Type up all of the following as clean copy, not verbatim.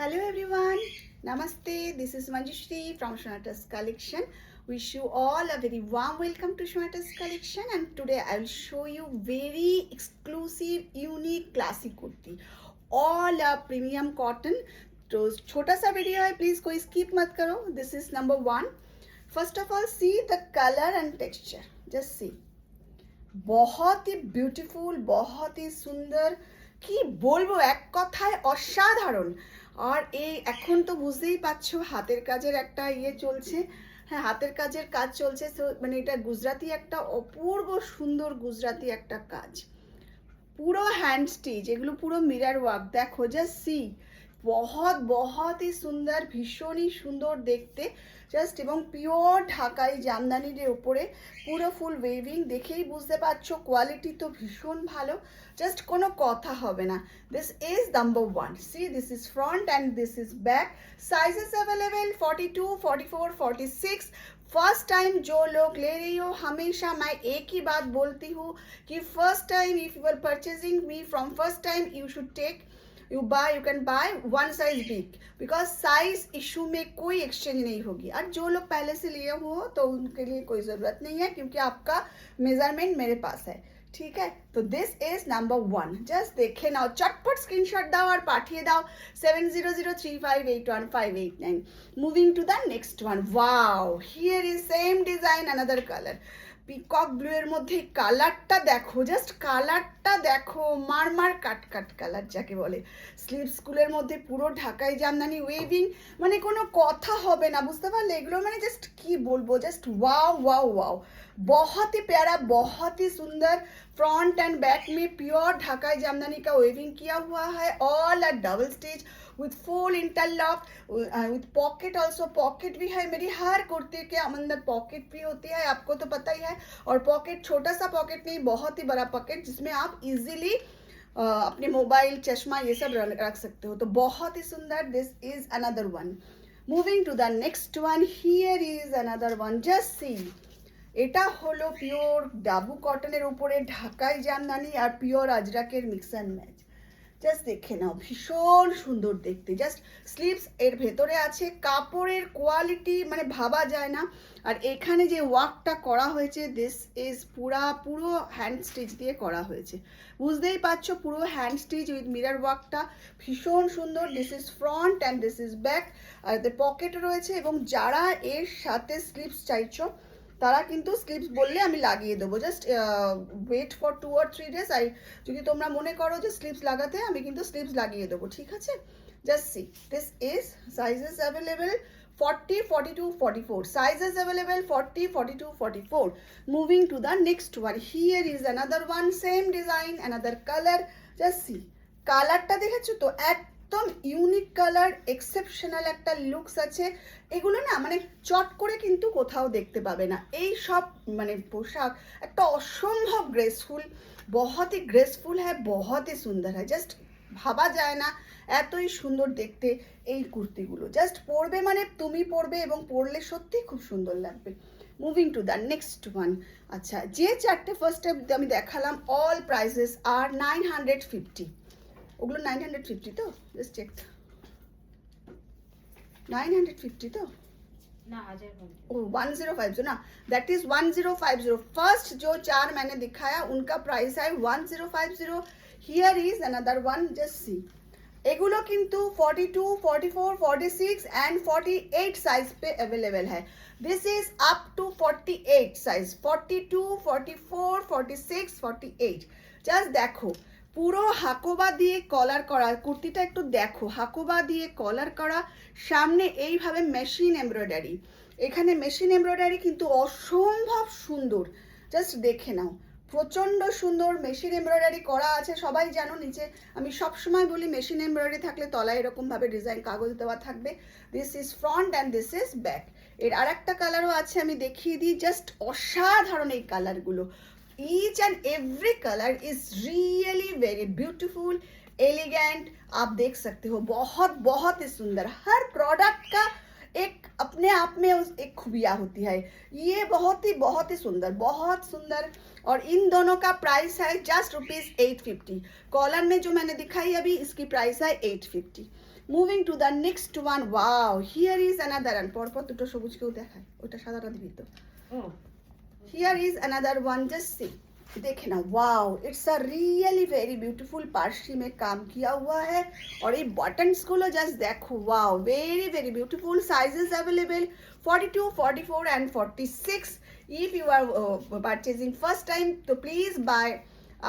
Hello everyone, Namaste. This is Manjushri from Shonata's collection. Wish you all a very warm welcome to Shonata's collection, and today I will show you very exclusive, unique classic kurti. All premium cotton. तो छोटा सा video है, please कोई skip मत करो. This is number one. First of all, see the color and texture. Just see. बहुत ही beautiful, बहुत ही সুন্দর, কি বলবো, এক কথায় অসাধারণ. আর এই এখন তো বুঝতেই পারছো হাতের কাজের একটা চলছে. হ্যাঁ, হাতের কাজের কাজ চলছে. তো মানে এটা গুজরাটি একটা অপূর্ব সুন্দর গুজরাটি একটা কাজ, পুরো হ্যান্ড স্টিচ, এগুলো পুরো মিরর ওয়ার্ক. দেখো, জাস্ট সি, बहुत ही সুন্দর, ভীষণই সুন্দর দেখতে জাস্ট. এবং পিওর ঢাকাই জামদানির উপরে পুরো ফুল ওয়েভিং, দেখেই বুঝতে পারছো কোয়ালিটি তো ভীষণ ভালো, জাস্ট কোনো কথা হবে না. This is number one. See, this is front and this is back. Sizes available 42, 44, 46. First time जो लोग ले रही हो, हमेशा मैं एक ही बात बोलती हूँ कि first time if you are purchasing me from first time you should take, you can buy one size big, because size issue में कोई एक्सचेंज नहीं होगी. और जो लोग पहले से लिए हो तो उनके लिए कोई ज़रूरत नहीं है, क्योंकि आपका मेजरमेंट मेरे पास है. ठीक है, तो this is number one. Just देखे नाओ, चटपट स्क्रीनशॉट दाओ और पाठिए दाओ 7003581589. Moving to the next one. Wow, here is same design, another colour. Peacock blue এর মধ্যে কালারটা দেখো, জাস্ট কালারটা দেখো, মারমার কাট কালার যাকে বলে. স্লিভসগুলোর মধ্যে পুরো ঢাকাই জামদানি ওয়েভিং, মানে কোনো কথা হবে না, বুঝতে পারলে? এগুলো মানে জাস্ট কি বলবো, জাস্ট ওয়াও ওয়াও ওয়াও. बहुत ही प्यारा, बहुत ही सुंदर. फ्रंट एंड बैक में प्योर ढाकाई जामदानी का वेविंग किया हुआ है. All are double stitch with full interlock with pocket also. Pocket भी है. मेरी हर कुर्ती के अंदर पॉकेट भी होती है, आपको तो पता ही है. और पॉकेट छोटा सा पॉकेट नहीं, बहुत ही बड़ा पॉकेट, जिसमें आप इजीली अपने मोबाइल, चश्मा ये सब रख सकते हो. तो बहुत ही सुंदर. This is another one. Moving to the next one. Here is another one. Just see, এটা হলো পিওর ডাবু কটনের উপরে ঢাকাই জামদানি আর পিওর আজরাকের মিক্স অ্যান্ড ম্যাচ. জাস্ট দেখে নাও, ভীষণ সুন্দর দেখতে. জাস্ট স্লিভস এর ভেতরে আছে, কাপড়ের কোয়ালিটি মানে ভাবা যায় না. আর এখানে যে ওয়ার্কটা করা হয়েছে, দিস ইজ পুরো হ্যান্ড স্টিচ দিয়ে করা হয়েছে, বুঝতেই পারছো, পুরো হ্যান্ড স্টিচ উইথ মিরর ওয়ার্কটা ভীষণ সুন্দর. This is front and this is back. আর পকেট রয়েছে. এবং যারা এর সাথে স্লিভস চাইছো তারা কিন্তু স্লিভস বললে আমি লাগিয়ে দেবো. Just wait for 2 or 3 days. যদি তোমরা মনে করো যে স্লিভস লাগাতে, আমি কিন্তু স্লিভস লাগিয়ে দেবো, ঠিক আছে? Just see, this is sizes available 40, 42, 44. Sizes available 40, 42, 44. Moving to the next one. Here is another one, same design, another color. Just see, কালারটা দেখেছো তো, একদম ইউনিক কালার, এক্সেপশনাল একটা লুকস আছে. এগুলো না মানে চট করে কিন্তু কোথাও দেখতে পাবে না. এই সব মানে পোশাক একটা অসম্ভব গ্রেসফুল, बहुत ही গ্রেসফুল है, बहुत ही সুন্দর है. জাস্ট ভাবা যায় না এতই সুন্দর দেখতে এই কুর্তিগুলো. জাস্ট পরবে মানে তুমি পরবে, এবং পরলে সত্যি খুব সুন্দর লাগবে. Moving to the next one. আচ্ছা, যে চারটে ফার্স্ট আমি দেখালাম, অল প্রাইসেস আর 950. ওগুলো 950 তো? Just check. 950 तो ना, ओ 1050 ना, दैट इज 1050. फर्स्ट जो चार मैंने दिखाया उनका प्राइस है 1050. Here is another one. Just see, एगुलो किंतु 42, 44, 46 एंड 48 साइज पे अवेलेबल है. This is up to 48 size, 42, 44, 46, 48. Just देखो, পুরো হাকোবা দিয়ে কলার করা কুর্তিটা, একটু দেখো, হাকোবা দিয়ে কলার করা, সামনে এইভাবে মেশিন এমব্রয়ডারি. এখানে মেশিন এমব্রয়ডারি কিন্তু অসম্ভব সুন্দর, জাস্ট দেখে নাও, প্রচণ্ড সুন্দর মেশিন এমব্রয়ডারি করা আছে. সবাই জানো, নিচে আমি সবসময় বলি মেশিন এমব্রয়ডারি থাকলে তলায় এরকমভাবে ডিজাইন কাগজ দেওয়া থাকবে. This is front and this is back. এর আর একটা কালারও আছে, আমি দেখিয়ে দিই. জাস্ট অসাধারণ এই কালারগুলো. each and every color is really very beautiful, elegant. आप देख सकते हो, बहुत ही सुंदर. हर प्रोडक्ट का एक अपने आप में एक खूबियाँ होती है. ये बहुत ही सुंदर, बहुत सुंदर. और इन दोनों का प्राइस है जस्ट ₹850. कॉलर में जो मैंने दिखाई अभी, इसकी प्राइस है 850. Moving to the next one, wow here is another one, পরপর দুটো সবুজ কেউ দেখায়, ওটা সাদাটা দিবি তো। Here is another one, just see, देखे ना, wow it's a really very beautiful Parsi में काम किया हुआ है और ये बटन्स गुलो जस्ट देखो, wow very very beautiful, sizes available 42, 44 and 46। If you are purchasing first time तो प्लीज बाय,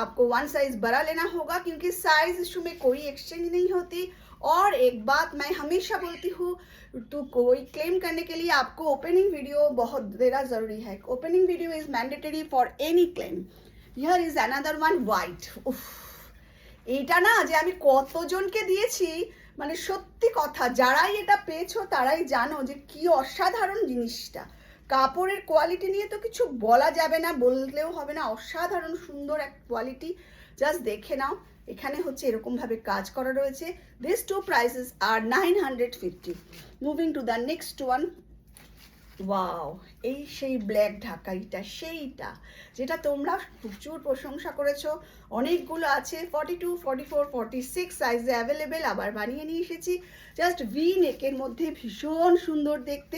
आपको वन साइज बड़ा लेना होगा क्योंकि साइज इशू में कोई एक्सचेंज नहीं होती। और एक बात मैं हमेशा बोलती हूँ, तो कोई क्लेम करने के लिए आपको ओपनिंग वीडियो बहुत देना ज़रूरी है। Opening video is mandatory for any claim. Here is another one, white. উফ, এইটা না যে আমি কতজনকে দিয়েছি, মানে সত্যি কথা, যারাই এটা পেয়েছো তারাই জানো যে কি অসাধারণ জিনিসটা। কাপড়ের কোয়ালিটি নিয়ে তো কিছু বলা যাবে না, বললেও হবে না, অসাধারণ সুন্দর এক কোয়ালিটি। জাস্ট দেখে নাও, এখানে হচ্ছে এরকমভাবে কাজ করা রয়েছে। This two prices are 950। Moving to the next one, wow এই সেই ব্ল্যাক ঢাকাইটা, সেইটা যেটা তোমরা প্রচুর প্রশংসা করেছো, অনেকগুলো আছে, 42, 44, 46 সাইজে অ্যাভেলেবেল, আবার বানিয়ে নিয়ে এসেছি। জাস্ট ভি নেকের মধ্যে ভীষণ সুন্দর দেখতে,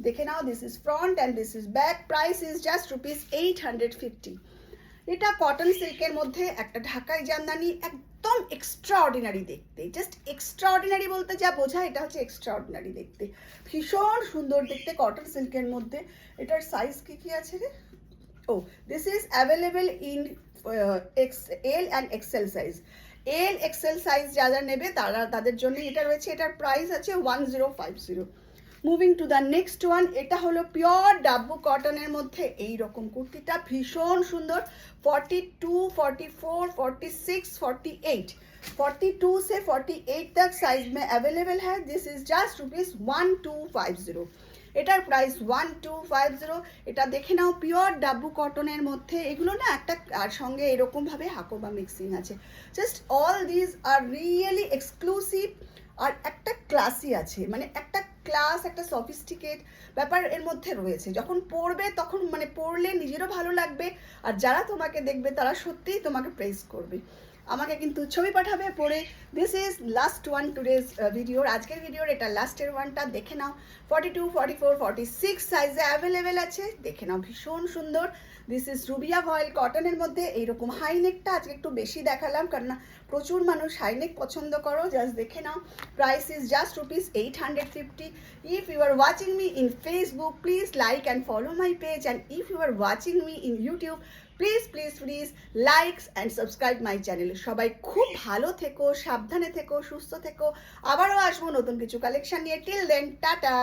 দেখে নাও। This is front and this is back, price is just ₹850। এটা কটন সিল্কের মধ্যে একটা ঢাকাই জামদানি, একদম এক্সট্রা অর্ডিনারি দেখতে, জাস্ট এক্সট্রা অর্ডিনারি বলতে যা বোঝায় এটা হচ্ছে এক্সট্রা অর্ডিনারি দেখতে, ভীষণ সুন্দর দেখতে কটন সিল্কের মধ্যে। এটার সাইজ কি আছে রে? ও, this is available in L and XL size. L XL size যারা নেবে তাদের জন্য এটা রয়েছে। এটার প্রাইস আছে 1050। Moving to the next one, এটা হলো পিওর ডাব্বু কটনের মধ্যে এই রকম কুর্তিটা, ভীষণ সুন্দর। 42, 44, 46, 48, 42 से 48 तक साइज में अवेलेबल है। This is just ₹1250। এটার প্রাইস 1250। এটা দেখে নাও, পিওর ডাব্বু কটনের মধ্যে, এগুলো না একটা আর সঙ্গে এরকমভাবে হাকোবা মিক্সিং আছে। Just all this are really exclusive, আর একটা ক্লাসি আছে, মানে একটা ক্লাস, একটা সফিস্টিকেট ব্যাপার এর মধ্যে রয়েছে। যখন পরবে তখন মানে পরলে নিজেরও ভালো লাগবে, আর যারা তোমাকে দেখবে তারা সত্যিই তোমাকে প্রেজ করবে। আমাকে কিন্তু ছবি পাঠাবে পরে। This is last one today's ভিডিওর, আজকের ভিডিওর এটা লাস্টের ওয়ানটা, দেখে নাও। 42, 44, 46 সাইজে অ্যাভেলেবেল আছে, দেখে নাও, ভীষণ সুন্দর। দিস ইজ রুবিয়া ভয়েল কটনের মধ্যে এইরকম হাইনেকটা আজকে একটু বেশি দেখালাম, কারণ প্রচুর মানুষ হাইনেক পছন্দ করো। জাস্ট দেখে নাও, price is just ₹850। If you are watching me in Facebook, please like and follow my page, and if you are watching me in YouTube, please please please likes and subscribe my channel. সবাই খুব ভালো থেকো, সাবধানে থেকো, সুস্থ থেকো। আবারও আসবো নতুন কিছু কালেকশন নিয়ে। Till then, tata.